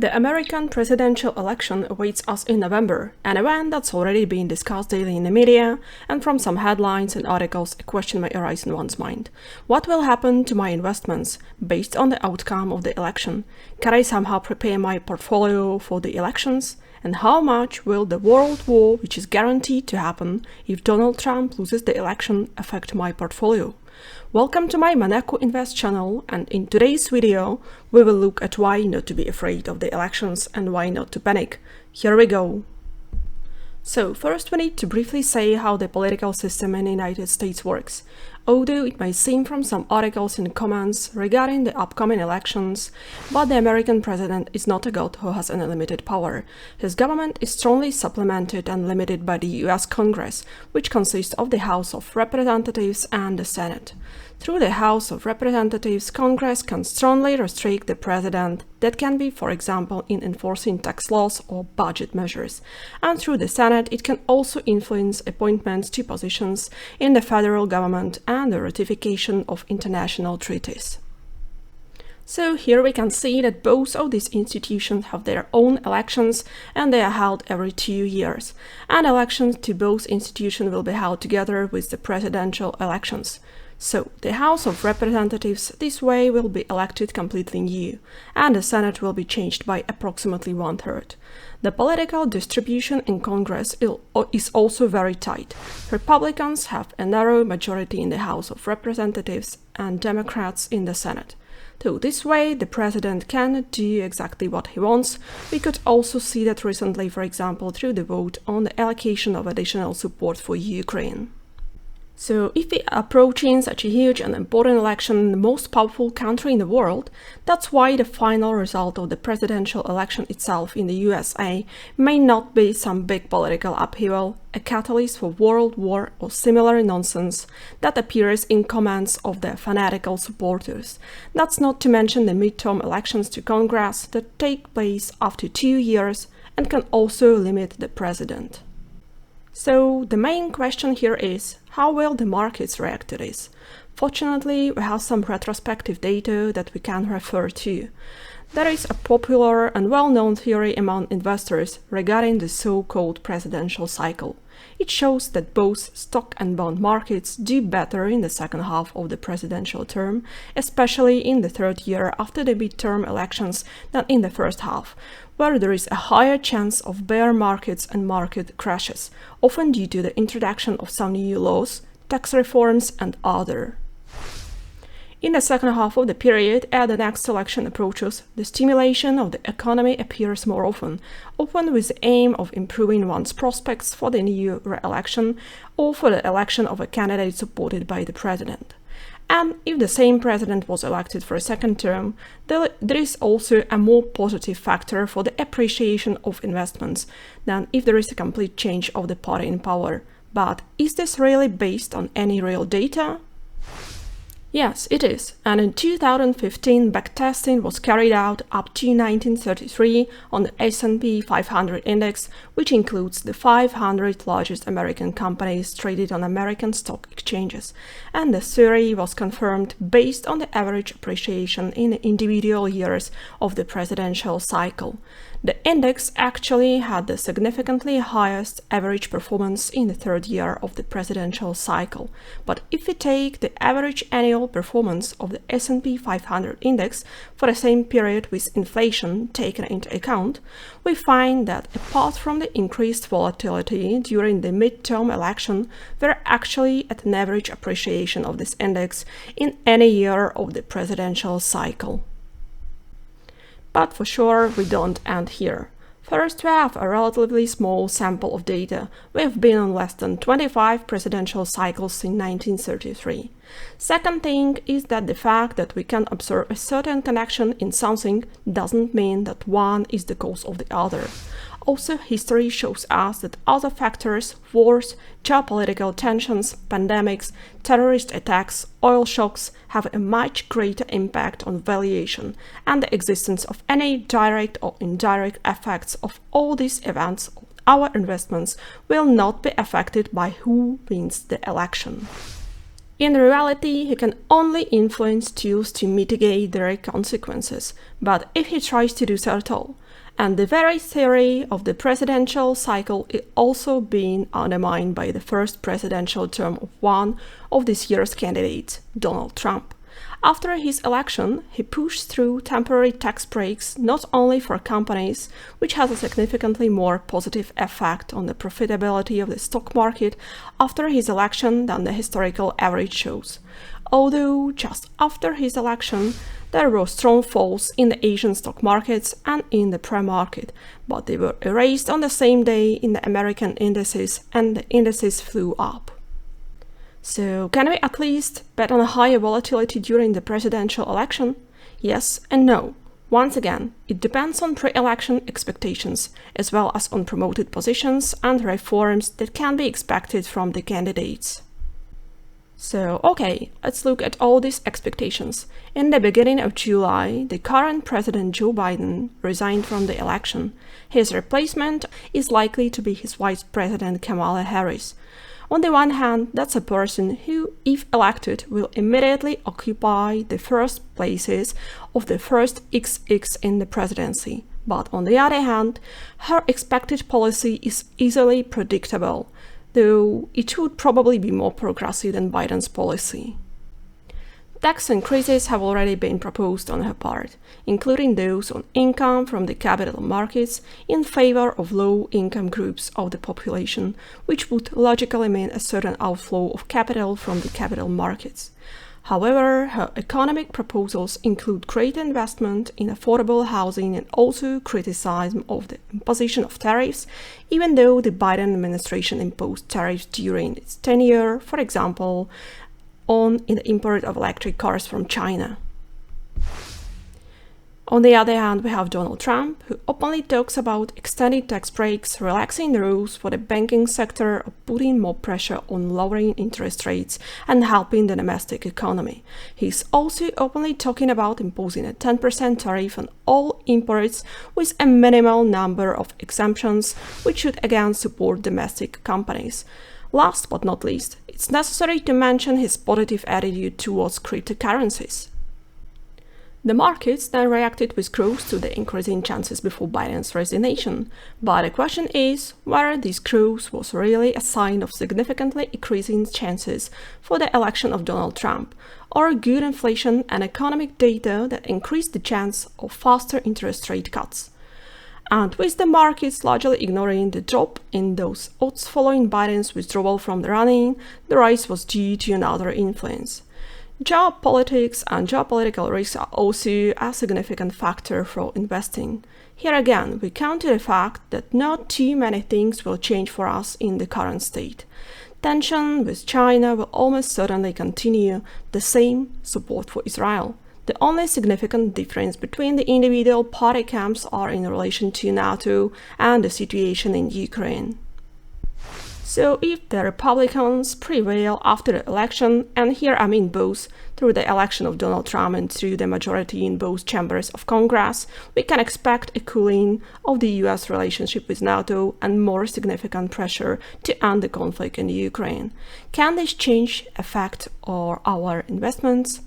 The American presidential election awaits us in November, an event that's already been discussed daily in the media, and from some headlines and articles, a question may arise in one's mind. What will happen to my investments based on the outcome of the election? Can I somehow prepare my portfolio for the elections? And how much will the world war, which is guaranteed to happen if Donald Trump loses the election, affect my portfolio? Welcome to my Maneko Invest channel, and in today's video we will look at why not to be afraid of the elections and why not to panic. Here we go. So first we need to briefly say how the political system in the United States works. Although it may seem from some articles and comments regarding the upcoming elections, but the American president is not a god who has unlimited power. His government is strongly supplemented and limited by the US Congress, which consists of the House of Representatives and the Senate. Through the House of Representatives, Congress can strongly restrict the president. That can be, for example, in enforcing tax laws or budget measures. And through the Senate, it can also influence appointments to positions in the federal government and the ratification of international treaties. So here we can see that both of these institutions have their own elections, and they are held every 2 years. And elections to both institutions will be held together with the presidential elections. So, the House of Representatives this way will be elected completely new, and the Senate will be changed by approximately 1/3. The political distribution in Congress is also very tight. Republicans have a narrow majority in the House of Representatives and Democrats in the Senate. So this way, the president can do exactly what he wants. We could also see that recently, for example, through the vote on the allocation of additional support for Ukraine. So, if we are approaching such a huge and important election in the most powerful country in the world, that's why the final result of the presidential election itself in the USA may not be some big political upheaval, a catalyst for world war or similar nonsense that appears in comments of their fanatical supporters. That's not to mention the midterm elections to Congress that take place after 2 years and can also limit the president. So the main question here is, how will the markets react to this? Fortunately, we have some retrospective data that we can refer to. There is a popular and well-known theory among investors regarding the so-called presidential cycle. It shows that both stock and bond markets do better in the second half of the presidential term, especially in the third year after the midterm elections, than in the first half, where there is a higher chance of bear markets and market crashes, often due to the introduction of some new laws, tax reforms, and other. In the second half of the period, as the next election approaches, the stimulation of the economy appears more often with the aim of improving one's prospects for the new re-election or for the election of a candidate supported by the president. And if the same president was elected for a second term, there is also a more positive factor for the appreciation of investments than if there is a complete change of the party in power. But is this really based on any real data? Yes, it is, and in 2015 backtesting was carried out up to 1933 on the S&P 500 index, which includes the 500 largest American companies traded on American stock exchanges, and the theory was confirmed based on the average appreciation in the individual years of the presidential cycle. The index actually had the significantly highest average performance in the third year of the presidential cycle. But if we take the average annual performance of the S&P 500 index for the same period with inflation taken into account, we find that apart from the increased volatility during the midterm election, we're actually at an average appreciation of this index in any year of the presidential cycle. But for sure, we don't end here. First, we have a relatively small sample of data. We have been on less than 25 presidential cycles since 1933. Second thing is that the fact that we can observe a certain connection in something doesn't mean that one is the cause of the other. Also, history shows us that other factors, wars, geopolitical tensions, pandemics, terrorist attacks, oil shocks, have a much greater impact on valuation, and the existence of any direct or indirect effects of all these events on our investments will not be affected by who wins the election. In reality, he can only influence tools to mitigate their consequences, but if he tries to do so at all, and the very theory of the presidential cycle is also being undermined by the first presidential term of one of this year's candidates, Donald Trump. After his election, he pushed through temporary tax breaks not only for companies, which has a significantly more positive effect on the profitability of the stock market after his election than the historical average shows. Although just after his election, there were strong falls in the Asian stock markets and in the pre-market, but they were erased on the same day in the American indices, and the indices flew up. So, can we at least bet on a higher volatility during the presidential election? Yes and no. Once again, it depends on pre-election expectations, as well as on promoted positions and reforms that can be expected from the candidates. So, okay, let's look at all these expectations. In the beginning of July, the current President Joe Biden resigned from the election. His replacement is likely to be his Vice President Kamala Harris. On the one hand, that's a person who, if elected, will immediately occupy the first places of the first XX in the presidency. But on the other hand, her expected policy is easily predictable, though it would probably be more progressive than Biden's policy. Tax increases have already been proposed on her part, including those on income from the capital markets in favor of low-income groups of the population, which would logically mean a certain outflow of capital from the capital markets. However, her economic proposals include greater investment in affordable housing and also criticism of the imposition of tariffs, even though the Biden administration imposed tariffs during its tenure, for example, on the import of electric cars from China. On the other hand, we have Donald Trump, who openly talks about extending tax breaks, relaxing the rules for the banking sector, or putting more pressure on lowering interest rates and helping the domestic economy. He's also openly talking about imposing a 10% tariff on all imports with a minimal number of exemptions, which should again support domestic companies. Last but not least, it's necessary to mention his positive attitude towards cryptocurrencies. The markets then reacted with growth to the increasing chances before Biden's resignation, but the question is whether this growth was really a sign of significantly increasing chances for the election of Donald Trump, or good inflation and economic data that increased the chance of faster interest rate cuts. And with the markets largely ignoring the drop in those odds following Biden's withdrawal from the running, the rise was due to another influence. Geopolitics and geopolitical risks are also a significant factor for investing. Here again, we count to the fact that not too many things will change for us in the current state. Tension with China will almost certainly continue, the same support for Israel. The only significant difference between the individual party camps are in relation to NATO and the situation in Ukraine. So if the Republicans prevail after the election, and here I mean both through the election of Donald Trump and through the majority in both chambers of Congress, we can expect a cooling of the US relationship with NATO and more significant pressure to end the conflict in Ukraine. Can this change affect our investments?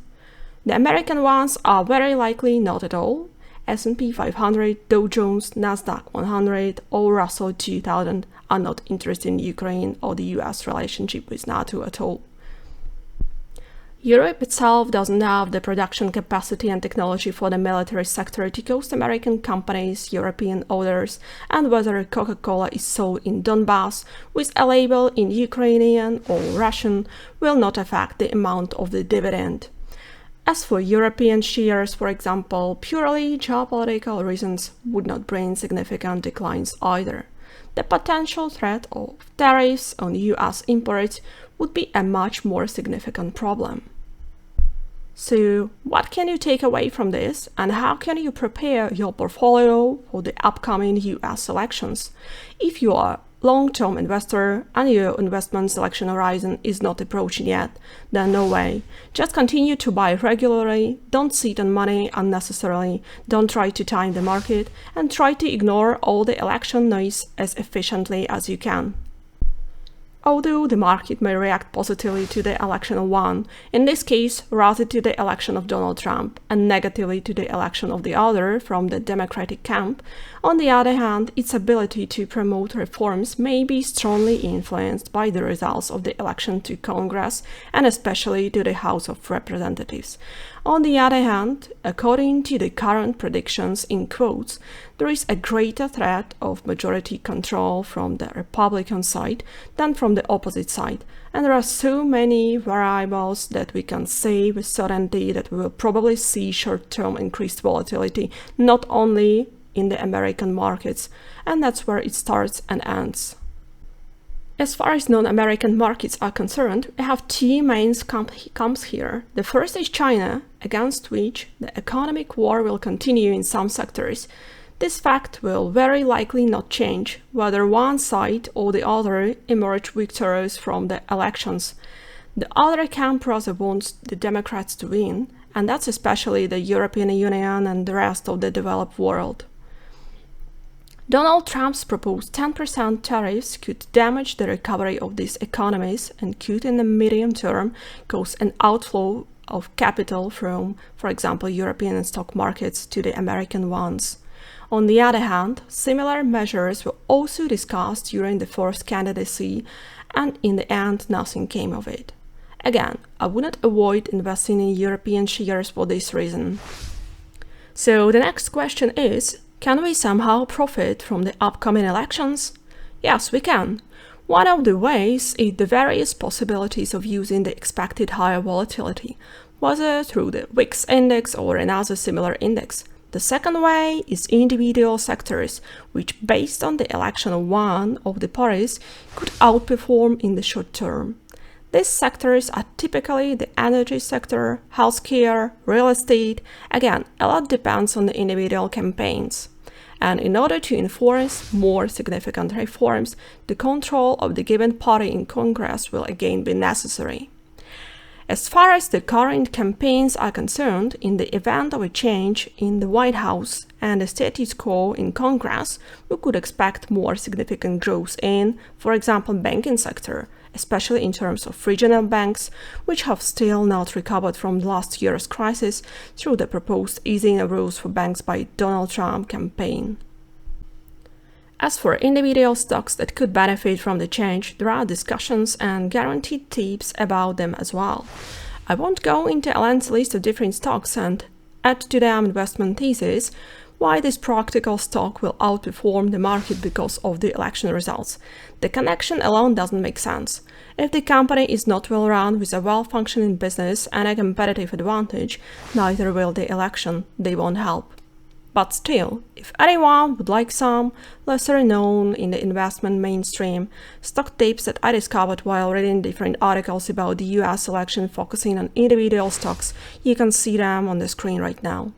The American ones are very likely not at all. S&P 500, Dow Jones, Nasdaq 100, or Russell 2000 are not interested in Ukraine or the US relationship with NATO at all. Europe itself doesn't have the production capacity and technology for the military sector to cost American companies, European orders, and whether Coca-Cola is sold in Donbass with a label in Ukrainian or Russian will not affect the amount of the dividend. As for European shares, for example, purely geopolitical reasons would not bring significant declines either. The potential threat of tariffs on US imports would be a much more significant problem. So, what can you take away from this, and how can you prepare your portfolio for the upcoming US elections? If you are a long-term investor and your investment selection horizon is not approaching yet, then no way. Just continue to buy regularly, don't sit on money unnecessarily, don't try to time the market, and try to ignore all the election noise as efficiently as you can. although the market may react positively to the election of one, in this case rather to the election of Donald Trump, and negatively to the election of the other from the Democratic camp, on the other hand, its ability to promote reforms may be strongly influenced by the results of the election to Congress and especially to the House of Representatives. On the other hand, according to the current predictions in quotes, there is a greater threat of majority control from the Republican side than from the opposite side, and there are so many variables that we can say with certainty that we will probably see short-term increased volatility not only in the American markets, and that's where it starts and ends. As far as non-American markets are concerned, we have two main camps here. The first is China, against which the economic war will continue in some sectors. This fact will very likely not change, whether one side or the other emerge victorious from the elections. The other camp rather wants the Democrats to win, and that's especially the European Union and the rest of the developed world. Donald Trump's proposed 10% tariffs could damage the recovery of these economies and could, in the medium term, cause an outflow of capital from, for example, European stock markets to the American ones. On the other hand, similar measures were also discussed during the first candidacy, and in the end, nothing came of it. Again, I would not avoid investing in European shares for this reason. So the next question is, can we somehow profit from the upcoming elections? Yes, we can. One of the ways is the various possibilities of using the expected higher volatility, whether through the VIX index or another similar index. The second way is individual sectors, which based on the election of one of the parties could outperform in the short term. These sectors are typically the energy sector, healthcare, real estate. Again, a lot depends on the individual campaigns. And in order to enforce more significant reforms, the control of the given party in Congress will again be necessary. As far as the current campaigns are concerned, in the event of a change in the White House and the status quo in Congress, we could expect more significant growth in, for example, banking sector, especially in terms of regional banks, which have still not recovered from last year's crisis through the proposed easing of rules for banks by Donald Trump campaign. As for individual stocks that could benefit from the change, there are discussions and guaranteed tips about them as well. I won't go into a lengthy list of different stocks and add to them investment thesis why this practical stock will outperform the market because of the election results. The connection alone doesn't make sense. If the company is not well run with a well-functioning business and a competitive advantage, neither will the election. They won't help. But still, if anyone would like some lesser known in the investment mainstream stock tips that I discovered while reading different articles about the US election focusing on individual stocks, you can see them on the screen right now.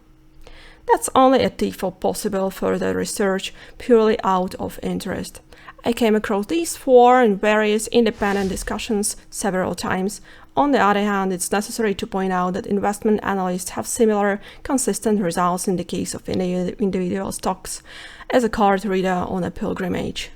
That's only a tip for possible further research purely out of interest. I came across these four in various independent discussions several times. On the other hand, it's necessary to point out that investment analysts have similar, consistent results in the case of individual stocks, as a card reader on a pilgrimage.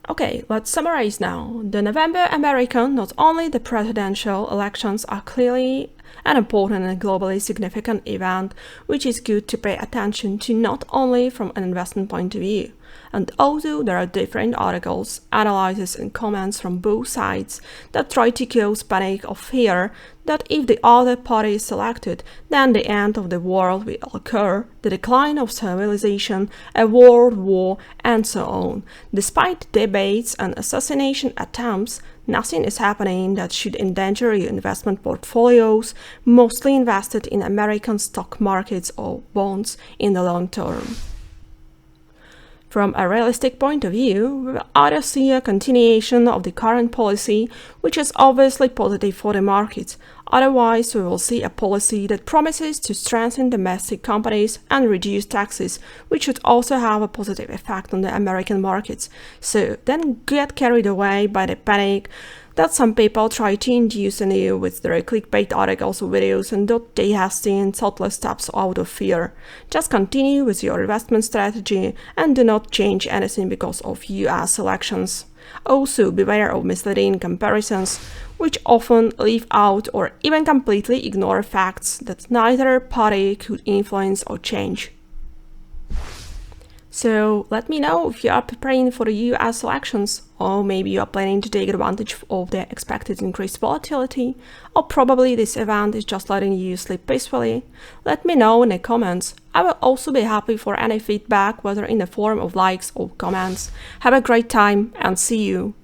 Okay, let's summarize now. The November American, not only the presidential elections, are clearly an important and globally significant event, which is good to pay attention to not only from an investment point of view. And although there are different articles, analyses and comments from both sides that try to cause panic or fear that if the other party is selected, then the end of the world will occur, the decline of civilization, a world war, and so on. Despite debates and assassination attempts, nothing is happening that should endanger your investment portfolios, mostly invested in American stock markets or bonds in the long term. From a realistic point of view, we will either see a continuation of the current policy, which is obviously positive for the markets. Otherwise, we will see a policy that promises to strengthen domestic companies and reduce taxes, which should also have a positive effect on the American markets. So then get carried away by the panic that some people try to induce in you with their clickbait articles or videos, and don't take hasty and thoughtless steps out of fear. Just continue with your investment strategy and do not change anything because of US elections. Also, beware of misleading comparisons, which often leave out or even completely ignore facts that neither party could influence or change. So let me know if you are preparing for the US elections, or maybe you are planning to take advantage of the expected increased volatility, or probably this event is just letting you sleep peacefully. Let me know in the comments. I will also be happy for any feedback, whether in the form of likes or comments. Have a great time and see you!